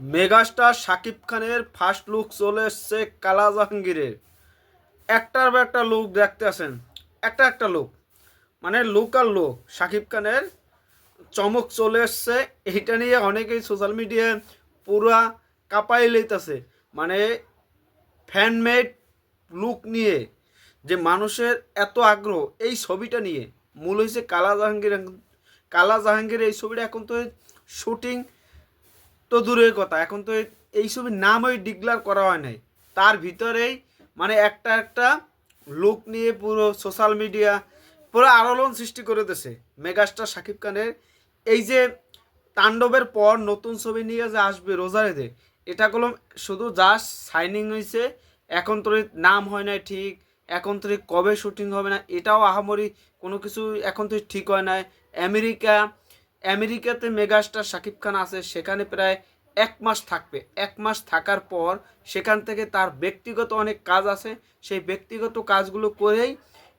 Megastar Shakib খানের first look চলে এসছে কালা জাহাঙ্গীরের। একটার পর একটা লুক দেখতে আসেন, একটা একটা লুক, মানে লুক আর লুক। শাকিব খানের চমক চলে এসছে, এইটা নিয়ে অনেকেই সোশ্যাল মিডিয়ায় পুরা কাঁপাই লইতেছে। মানে ফ্যানমেড লুক নিয়ে যে মানুষের এত আগ্রহ এই ছবিটা নিয়ে, মূল হয়েছে কালা জাহাঙ্গীর। কালা জাহাঙ্গীর এই ছবিটা এখন তো শুটিং তো দূরের কথা, এখন তো এই ছবির নামই ডিক্লেয়ার করা হয় নাই। তার ভিতরেই মানে একটা একটা লুক নিয়ে পুরো সোশ্যাল মিডিয়া পুরো আলোড়ন সৃষ্টি করে দিয়েছে মেগাস্টার শাকিব খানের। এই যে তাণ্ডবের পর নতুন ছবি নিয়ে যে আসবে রোজারেতে, এটা করলাম শুধু জাস্ট সাইনিং হয়েছে, এখন তো নাম হয় নাই ঠিক, এখন তো কবে শুটিং হবে না এটাও আহামরি কোনো কিছু এখন তো ঠিক হয় নাই। আমেরিকাতে মেগাস্টার শাকিব খান আছে, সেখানে প্রায় 1 মাস থাকবে। 1 মাস থাকার পর সেখান থেকে তার ব্যক্তিগত অনেক কাজ আছে, সেই ব্যক্তিগত কাজগুলো করেই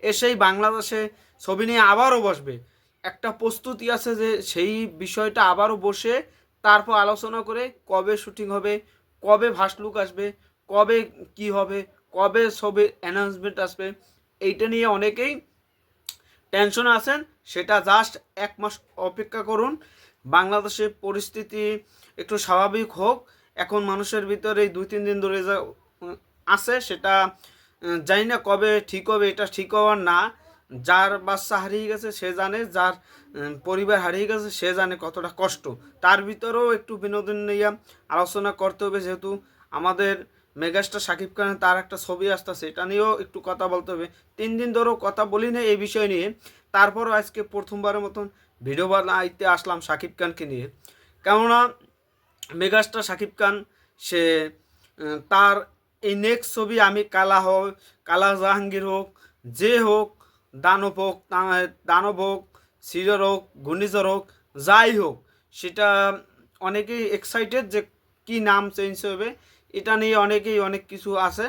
এসেই বাংলাদেশে ছবি নিয়ে আবারও বসবে। একটা প্রস্তুতি আছে যে সেই বিষয়টা আবারও বসে তারপর আলোচনা করে কবে শুটিং হবে, কবে ফার্স্ট লুক আসবে, কবে কি হবে, কবে ছবির অ্যানাউন্সমেন্ট আসবে, এইটা নিয়ে অনেকেই টেনশনে আছেন। সেটা জাস্ট 1 মাস অপেক্ষা করুন। বাংলাদেশের পরিস্থিতি একটু স্বাভাবিক হোক। এখন মানুষের ভিতরে এই 2-3 দিন ধরে যা আছে সেটা জানি না কবে ঠিক হবে। এটা ঠিক হওয়ার না, যার বাচ্চা হারিয়ে গেছে সে জানে, যার পরিবার হারিয়ে গেছে সে জানে কতটা কষ্ট। তার ভিতরেও একটু বিনোদন নিয়ে আলোচনা করতে হবে, যেহেতু আমাদের মেগাস্টার শাকিব খান তার একটা ছবি আসতেছে, এটা নিয়েও একটু কথা বলতে হবে। 3 দিন ধরেও কথা বলি না এই বিষয় নিয়ে, তারপরও আজকে প্রথমবারের মতন ভিডিও বানাইতে আসলাম শাকিব খানকে নিয়ে। কেননা মেগাস্টার শাকিব খান সে তার এই নেক্সট ছবি আমি কালা হোক, কালা জাহাঙ্গীর হোক, যে হোক, দানব হোক, সিরিয়র হোক, ঘূর্ণিঝড় হোক, যাই হোক, সেটা অনেকেই এক্সাইটেড যে কি নাম চেঞ্জ হবে, এটা নিয়ে অনেকেই অনেক কিছু আছে।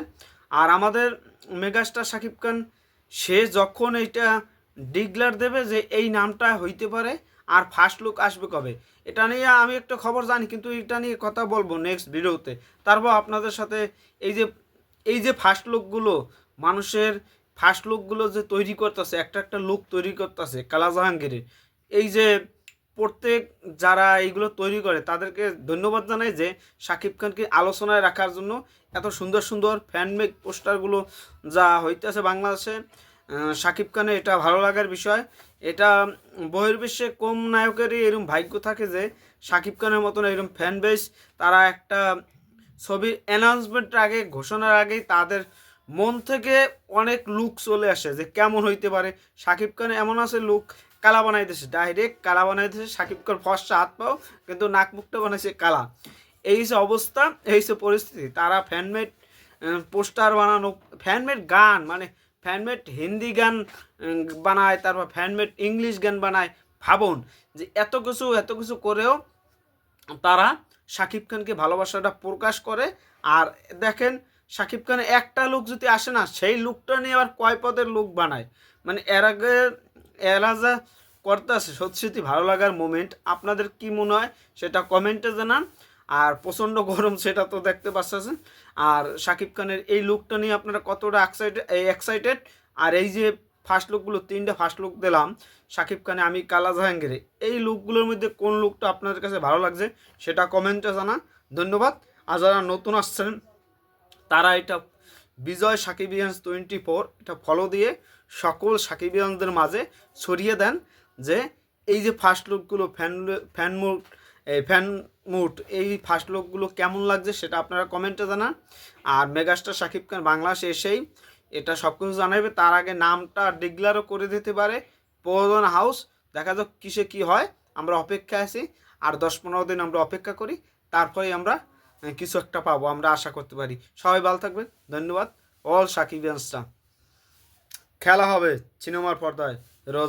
আর আমাদের মেগাস্টার শাকিব খান সে যখন এইটা ডিক্লেয়ার দেবে যে এই নামটা হইতে পারে আর ফার্স্ট লুক আসবে কবে, এটা নিয়ে আমি একটা খবর জানি, কিন্তু এটা নিয়ে কথা বলবো নেক্সট ভিডিওতে। তারপর আপনাদের সাথে এই যে এই যে ফার্স্ট লুকগুলো, মানুষের ফার্স্ট লুকগুলো যে তৈরি করতেছে, একটা একটা লুক তৈরি করতেছে কালা জাহাঙ্গীরের, এই যে প্রত্যেক যারা এইগুলো তৈরি করে তাদেরকে ধন্যবাদ জানাই যে শাকিব খানকে আলোচনায় রাখার জন্য এত সুন্দর সুন্দর ফ্যানমেক পোস্টারগুলো যা হইতেছে বাংলাদেশে। শাকিব খানের এটা ভালো লাগার বিষয়। এটা বহির্বিশ্বে কম নায়কেরই এরকম ভাগ্য থাকে যে শাকিব খানের মতন এরকম ফ্যান বেস, তারা একটা ছবির অ্যানাউন্সমেন্টের আগে, ঘোষণার আগেই তাদের মন থেকে অনেক লুক চলে আসে যে কেমন হইতে পারে। শাকিব খান এমন আছে লুক কালা বানাই দিয়েছে, ডাইরেক্ট কালা বানাই দিয়েছে। শাকিব খান ফর্সা হাত পাও, কিন্তু নাক মুখটা বানাইছে কালা। এই যে অবস্থা, এই যে পরিস্থিতি, তারা ফ্যানমেড পোস্টার বানানো, ফ্যানমেড গান, মানে ফ্যানমেড হিন্দি গান বানায়, তারপর ফ্যানমেড ইংলিশ গান বানায়। ভাবুন যে এত কিছু করেও তারা শাকিব খানকে ভালোবাসাটা প্রকাশ করে। আর দেখেন শাকিব খানের একটা লুক যদি আসে না, সেই লুকটা নিয়ে আবার কয় পদের লুক বানায়। মানে এরা যা করতে আসে সত্যি ভালো লাগার মোমেন্ট। আপনাদের কি মনে হয় সেটা কমেন্টে জানান। আর প্রচণ্ড গরম সেটা তো দেখতে পাচ্ছেন। আর শাকিব খানের এই লুকটা নিয়ে আপনারা কতটা এক্সাইটেড। আর এই যে ফার্স্ট লুকগুলো, 3টে ফার্স্ট লুক দিলাম শাকিব খানে আমি কালা জাহাঙ্গীরে, এই লুকগুলোর মধ্যে কোন লুকটা আপনাদের কাছে ভালো লাগছে সেটা কমেন্টে জানান। ধন্যবাদ। আর যারা নতুন আসছেন তারা এটা বিজয় সাকিবিয়ান্স 24 এটা ফলো দিয়ে সকল সাকিবিয়ানদের মাঝে ছড়িয়ে দেন যে এই যে ফার্স্ট লুকগুলো ফ্যান মুড এই ফার্স্ট লুকগুলো কেমন লাগছে সেটা আপনারা কমেন্টে জানান। আর মেগাস্টার শাকিব খান বাংলাদেশে এসেই এটা সব কিছু জানাবে। তার আগে নামটা ডিক্লেয়ারও করে দিতে পারে প্রয়োজন হাউস। দেখা যাক কিসে কি হয়, আমরা অপেক্ষায় আছি। আর 10-15 দিন আমরা অপেক্ষা করি, তারপরে আমরা কিছু একটা পাবো, আমরা আশা করতে পারি। সবাই ভালো থাকবেন, ধন্যবাদ। অল সাকিবিয়ান্সরা। খেলা হবে সিনেমার পর্দায় রোজা।